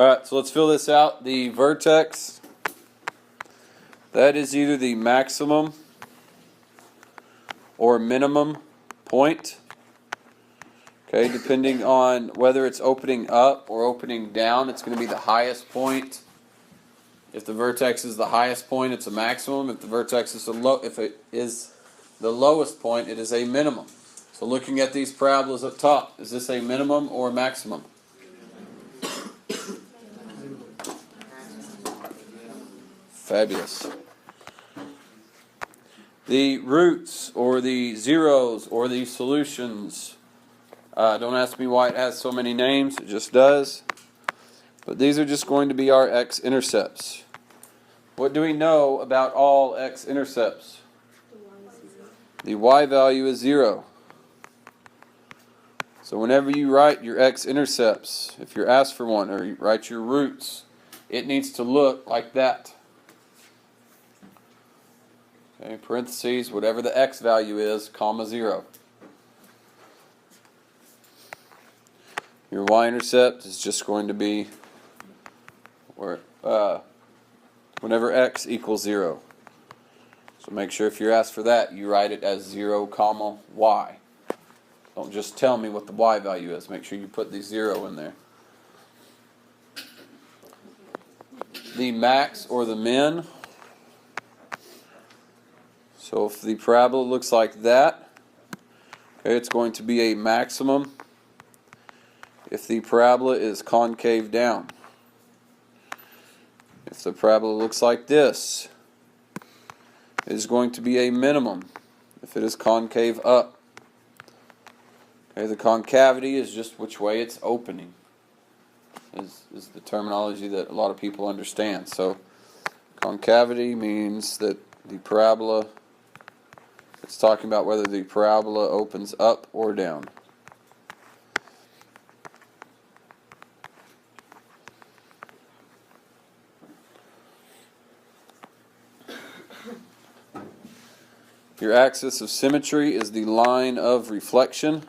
Alright, so let's fill this out. The vertex, that is either the maximum or minimum point. Okay, depending on whether it's opening up or opening down, it's going to be the highest point. If the vertex is the highest point, it's a maximum. If the vertex is if it is the lowest point, it is a minimum. So looking at these parabolas up top, is this a minimum or a maximum? Fabulous. The roots or the zeros or the solutions. Don't ask me why it has so many names. It just does. But these are just going to be our x-intercepts. What do we know about all x-intercepts? The y value is 0. So whenever you write your x-intercepts, if you're asked for one, or you write your roots, it needs to look like that. Okay, parentheses, whatever the x value is, comma 0. Your y-intercept is just going to be whenever x equals 0. So make sure if you're asked for that, you write it as 0, comma y. Don't just tell me what the y value is. Make sure you put the 0 in there. The max or the min. So if the parabola looks like that, okay, it's going to be a maximum if the parabola is concave down. If the parabola looks like this, it is going to be a minimum if it is concave up. Okay, the concavity is just which way it's opening, is the terminology that a lot of people understand. So concavity means that the parabola, it's talking about whether the parabola opens up or down. Your axis of symmetry is the line of reflection.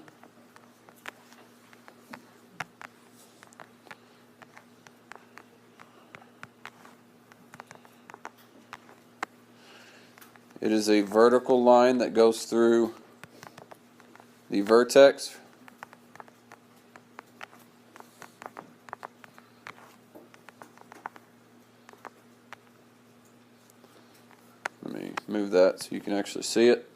It is a vertical line that goes through the vertex. Let me move that so you can actually see it.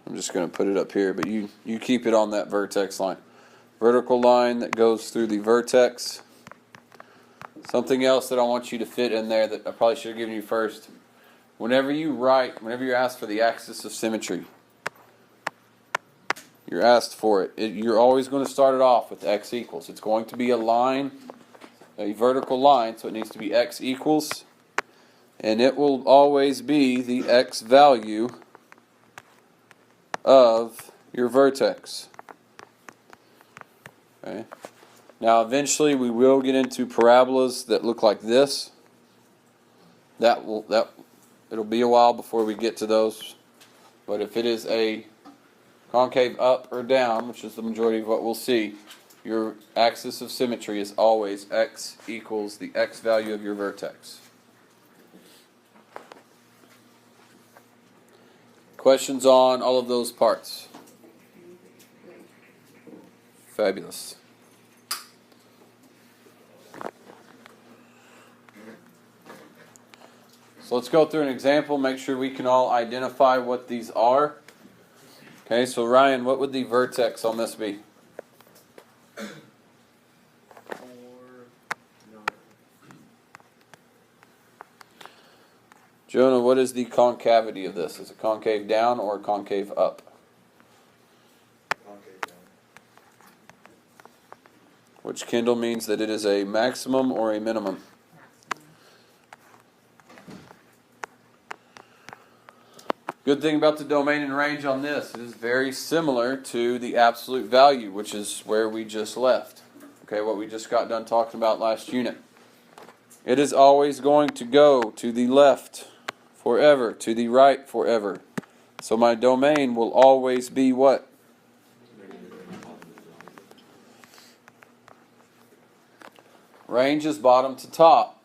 I'm just going to put it up here, but you keep it on that vertex line. Vertical line that goes through the vertex. Something else that I want you to fit in there that I probably should have given you first. Whenever you're asked for the axis of symmetry, you're asked for it. You're always going to start it off with x equals. It's going to be a line, a vertical line, so it needs to be x equals, and it will always be the x value of your vertex. Okay. Now eventually we will get into parabolas that look like this. It'll be a while before we get to those. But if it is a concave up or down, which is the majority of what we'll see, your axis of symmetry is always x equals the x value of your vertex. Questions on all of those parts? Fabulous. So let's go through an example, make sure we can all identify what these are. Okay, so Ryan, what would the vertex on this be? Jonah, what is the concavity of this? Is it concave down or concave up? Concave down. Which Kendall means that it is a maximum or a minimum. Good thing about the domain and range on this, it is very similar to the absolute value, which is where we just left. Okay, what we just got done talking about last unit. It is always going to go to the left forever, to the right forever. So my domain will always be what? Range is bottom to top.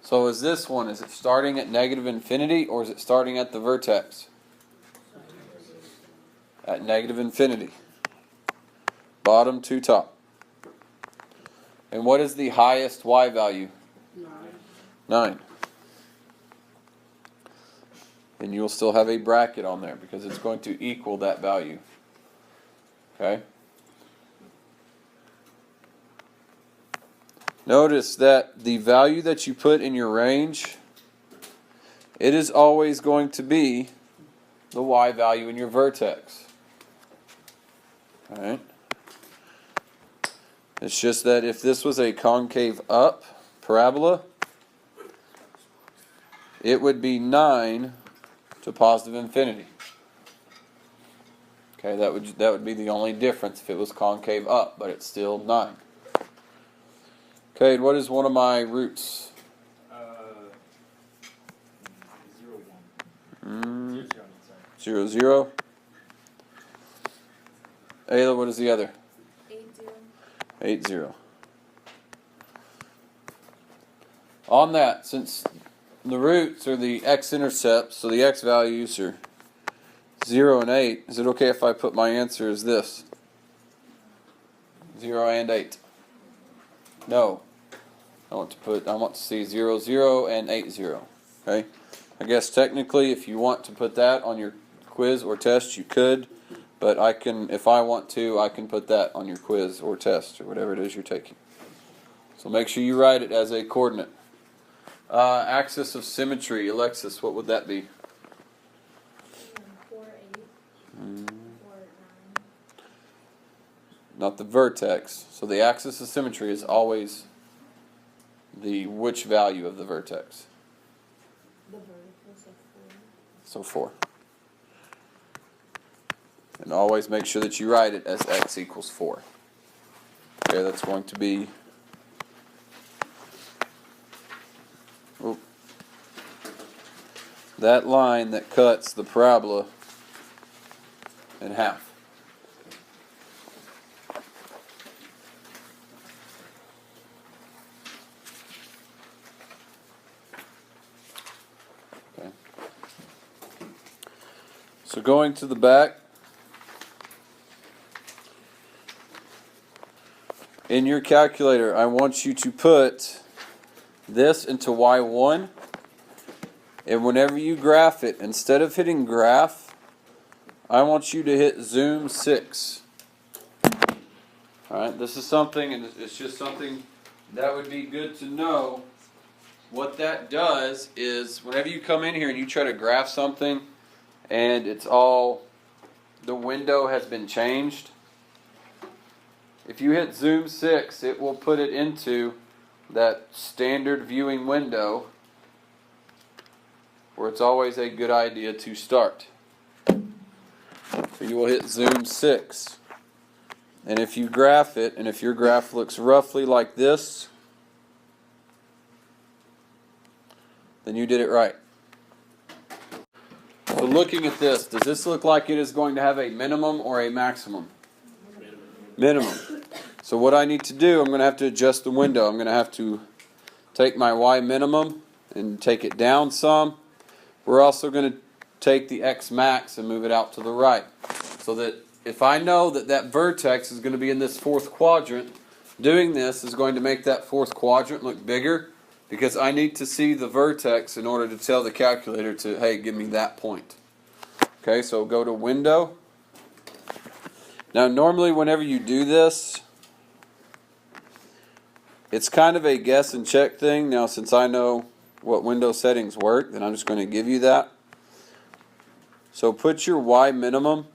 So is this one, is it starting at negative infinity or is it starting at the vertex? At negative infinity. Bottom to top. And what is the highest y value? 9. And you'll still have a bracket on there because it's going to equal that value. Okay? Notice that the value that you put in your range, it is always going to be the y value in your vertex. Alright? It's just that if this was a concave up parabola, it would be 9 to positive infinity. Okay, that would be the only difference if it was concave up, but it's still 9. Okay, and what is one of my roots? 0, 0. Ayla, what is the other? 8, 0. On that, since the roots are the x-intercepts, so the x values are 0 and 8, is it okay if I put my answer as this? 0 and 8. No. I want to see 0, 0 and 8, 0. Okay? I guess technically if you want to put that on your quiz or test, you could, but I can, if I want to, I can put that on your quiz or test or whatever it is you're taking. So make sure you write it as a coordinate. Axis of symmetry, Alexis, what would that be? 4, 8, 4, 9. Not the vertex. So the axis of symmetry is always the which value of the vertex? The vertical, So 4. And always make sure that you write it as x equals 4. Okay, that's going to be that line that cuts the parabola in half. Okay. So going to the back, in your calculator, I want you to put this into y1. And whenever you graph it, instead of hitting graph, I want you to hit zoom 6. Alright, this is something, and it's just something that would be good to know. What that does is, whenever you come in here and you try to graph something, and it's all, the window has been changed, if you hit zoom 6, it will put it into that standard viewing window where it's always a good idea to start. So you will hit zoom 6. And if you graph it, and if your graph looks roughly like this, then you did it right. So looking at this, does this look like it is going to have a minimum or a maximum? Minimum. So what I need to do, I'm going to have to adjust the window. I'm going to have to take my y minimum and take it down some. We're also going to take the x max and move it out to the right. So that if I know that that vertex is going to be in this fourth quadrant, doing this is going to make that fourth quadrant look bigger because I need to see the vertex in order to tell the calculator to, hey, give me that point. Okay, so go to window. Now normally whenever you do this, it's kind of a guess and check thing. Now since I know what window settings work, then I'm just going to give you that. So put your y minimum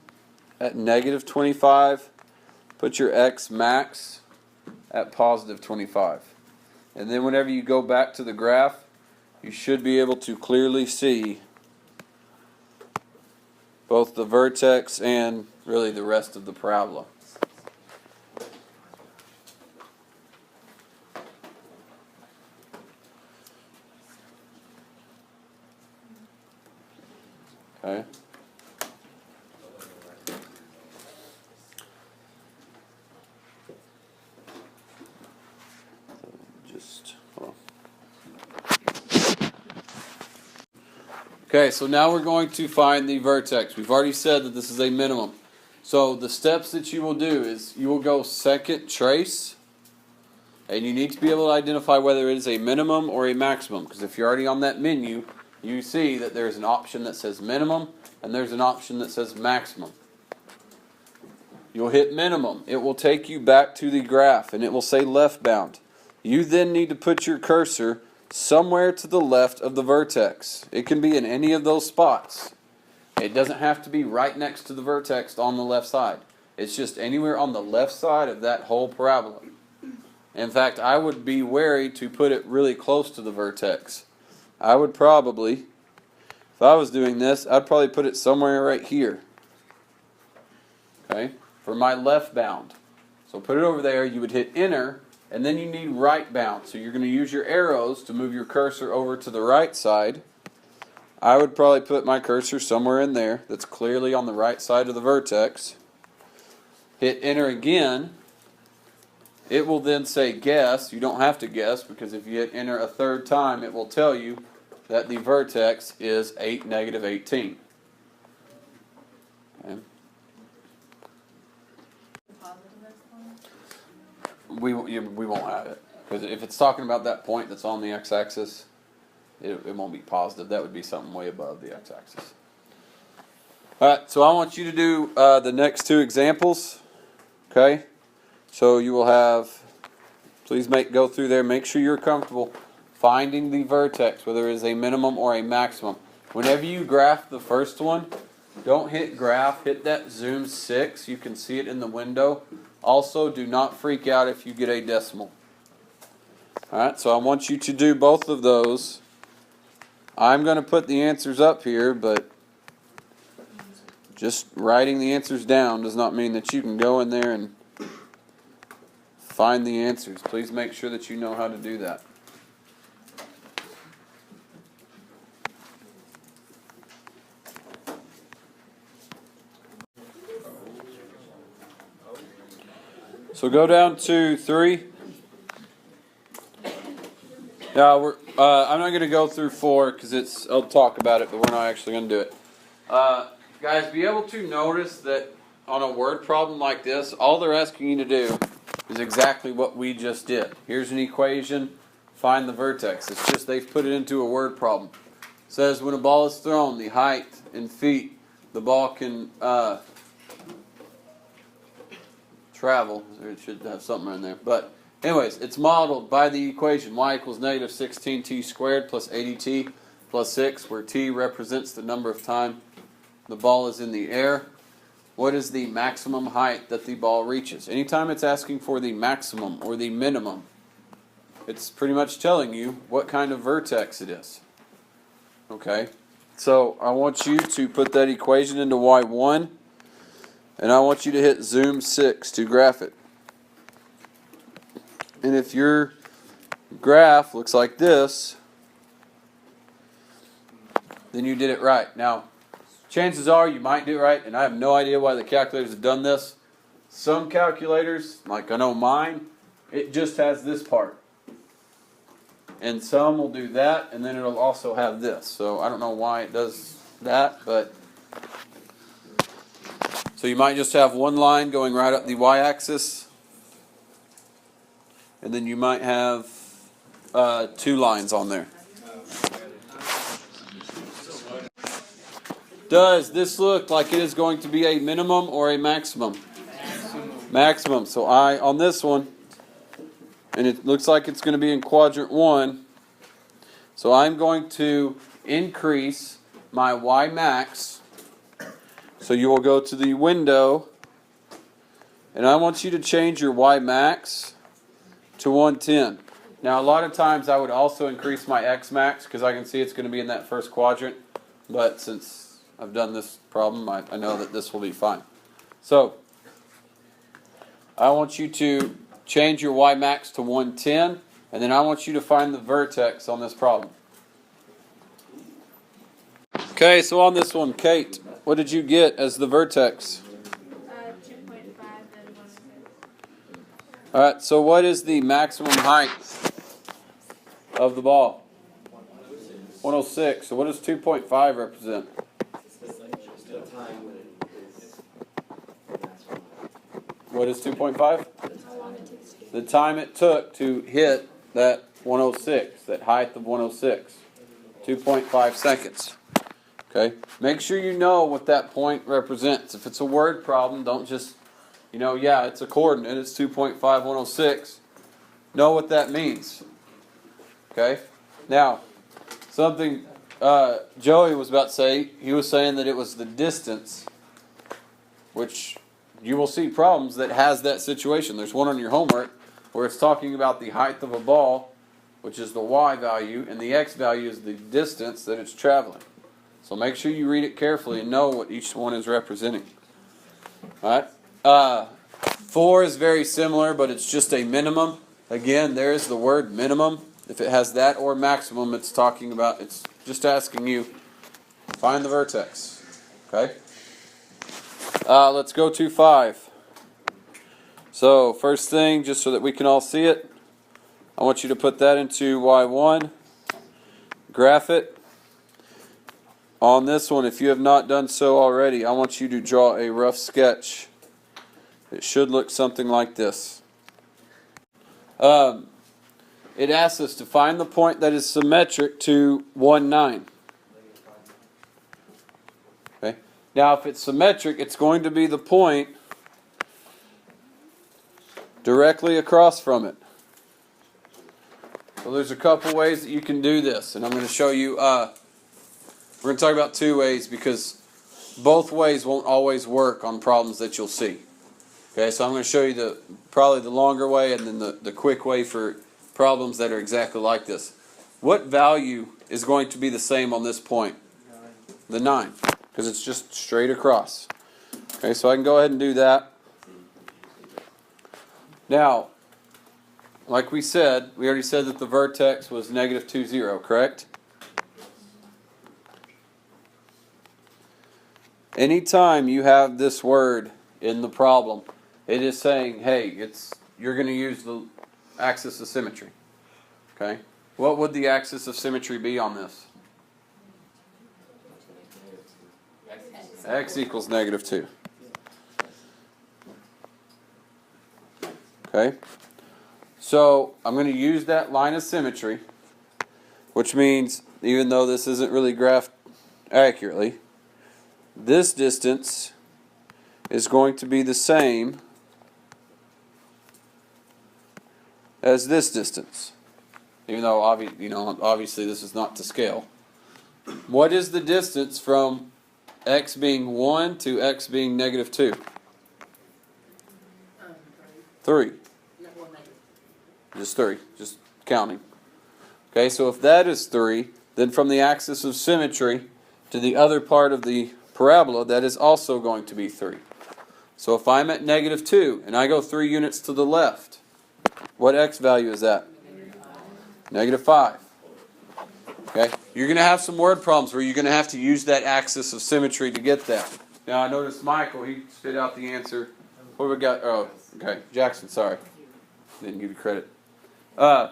at negative 25. Put your x max at positive 25. And then whenever you go back to the graph, you should be able to clearly see both the vertex and really the rest of the parabola. Okay. Just hold on. Okay, so now we're going to find the vertex. We've already said that this is a minimum. So the steps that you will do is you will go second trace, and you need to be able to identify whether it is a minimum or a maximum, because if you're already on that menu, you see that there's an option that says minimum and there's an option that says maximum. You'll hit minimum. It will take you back to the graph and it will say left bound. You then need to put your cursor somewhere to the left of the vertex. It can be in any of those spots. It doesn't have to be right next to the vertex on the left side. It's just anywhere on the left side of that whole parabola. In fact, I would be wary to put it really close to the vertex. I would probably, if I was doing this, I'd probably put it somewhere right here. Okay, for my left bound. So put it over there, you would hit enter, and then you need right bound. So you're going to use your arrows to move your cursor over to the right side. I would probably put my cursor somewhere in there that's clearly on the right side of the vertex. Hit enter again. It will then say guess. You don't have to guess, because if you hit enter a third time, it will tell you that the vertex is 8, negative 18. Okay. We won't have it, because if it's talking about that point that's on the x-axis, it won't be positive. That would be something way above the x-axis. Alright, so I want you to do the next two examples. Okay, so you will have, please go through there, make sure you're comfortable finding the vertex, whether it is a minimum or a maximum. Whenever you graph the first one, don't hit graph, hit that zoom 6. You can see it in the window. Also, do not freak out if you get a decimal. Alright, so I want you to do both of those. I'm going to put the answers up here, but just writing the answers down does not mean that you can go in there and find the answers. Please make sure that you know how to do that. So go down to 3. Now I'm not going to go through 4 because I'll talk about it, but we're not actually going to do it. Guys, be able to notice that on a word problem like this, all they're asking you to do is exactly what we just did. Here's an equation, find the vertex. It's just they've put it into a word problem. It says when a ball is thrown, the height in feet the ball can travel. It should have something in there. But anyways, it's modeled by the equation y equals negative 16t squared plus 80t plus 6, where t represents the number of times the ball is in the air. What is the maximum height that the ball reaches? Anytime it's asking for the maximum or the minimum, it's pretty much telling you what kind of vertex it is. Okay, so I want you to put that equation into y1, and I want you to hit zoom 6 to graph it. And if your graph looks like this, then you did it right. Now, chances are you might do it right, and I have no idea why the calculators have done this. Some calculators, like I know mine, it just has this part. And some will do that, and then it'll also have this. So I don't know why it does that, but so you might just have one line going right up the y-axis, and then you might have 2 lines on there. Does this look like it is going to be a minimum or a maximum? Maximum. So on this one, and it looks like it's going to be in quadrant 1, so I'm going to increase my y max. So you will go to the window, and I want you to change your y max to 110. Now a lot of times I would also increase my x max because I can see it's going to be in that first quadrant, but since I've done this problem, I know that this will be fine. So I want you to change your y max to 110, and then I want you to find the vertex on this problem. Okay. Okay, so on this one, Kate, what did you get as the vertex? 2.5 and 1 6. Alright, so what is the maximum height of the ball? 106. So what does 2.5 represent? What is 2.5? How long it takes to get The time it took to hit that 106, that height of 106. 2.5 seconds. Okay? Make sure you know what that point represents. If it's a word problem, don't just, yeah, it's a coordinate, it's 2.5106. Know what that means. Okay? Now, something Joey was about to say, he was saying that it was the distance, which you will see problems that has that situation. There's one on your homework where it's talking about the height of a ball, which is the y value, and the x value is the distance that it's traveling. So make sure you read it carefully and know what each one is representing. Alright? 4 is very similar, but it's just a minimum. Again, there's the word minimum. If it has that or maximum, it's talking about, it's just asking you, find the vertex. Okay? Let's go to 5. So, first thing, just so that we can all see it, I want you to put that into Y1, graph it. On this one, if you have not done so already, I want you to draw a rough sketch. It should look something like this. It asks us to find the point that is symmetric to 1, 9. Okay. Now, if it's symmetric, it's going to be the point directly across from it. So there's a couple ways that you can do this, and I'm going to show you. We're going to talk about 2 ways because both ways won't always work on problems that you'll see. Okay, so I'm going to show you probably the longer way and then the quick way for problems that are exactly like this. What value is going to be the same on this point? 9. The 9, because it's just straight across. Okay, so I can go ahead and do that. Now, like we already said that the vertex was negative 2, 0, correct? Anytime you have this word in the problem, it is saying, hey, you're going to use the axis of symmetry. Okay? What would the axis of symmetry be on this? X equals negative 2. Okay? So, I'm going to use that line of symmetry, which means, even though this isn't really graphed accurately, this distance is going to be the same as this distance. Even though, obviously this is not to scale. What is the distance from x being 1 to x being negative 2? 3. Just 3. Just counting. Okay, so if that is 3, then from the axis of symmetry to the other part of the parabola, that is also going to be 3. So if I'm at negative 2 and I go 3 units to the left, what x value is that? Negative 5. Okay, you're going to have some word problems where you're going to have to use that axis of symmetry to get that. Now I noticed Michael, he spit out the answer. What we got? Oh, okay, Jackson, sorry. Didn't give you credit. And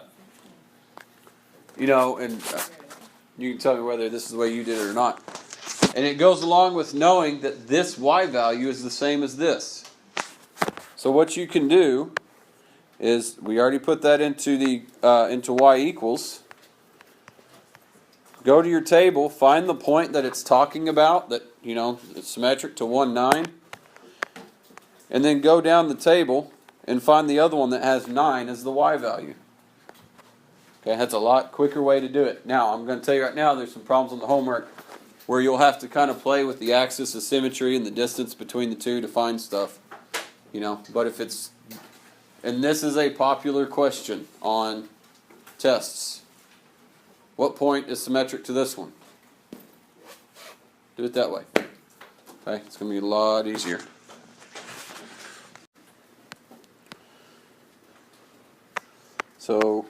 you can tell me whether this is the way you did it or not. And it goes along with knowing that this y value is the same as this. So what you can do is, we already put that into y equals. Go to your table, find the point that it's talking about, that it's symmetric to 1, 9, and then go down the table and find the other one that has 9 as the y value. Okay, that's a lot quicker way to do it. Now, I'm going to tell you right now, there's some problems on the homework where you'll have to kind of play with the axis of symmetry and the distance between the two to find stuff. But if it's, and this is a popular question on tests. What point is symmetric to this one? Do it that way. Okay, it's going to be a lot easier. So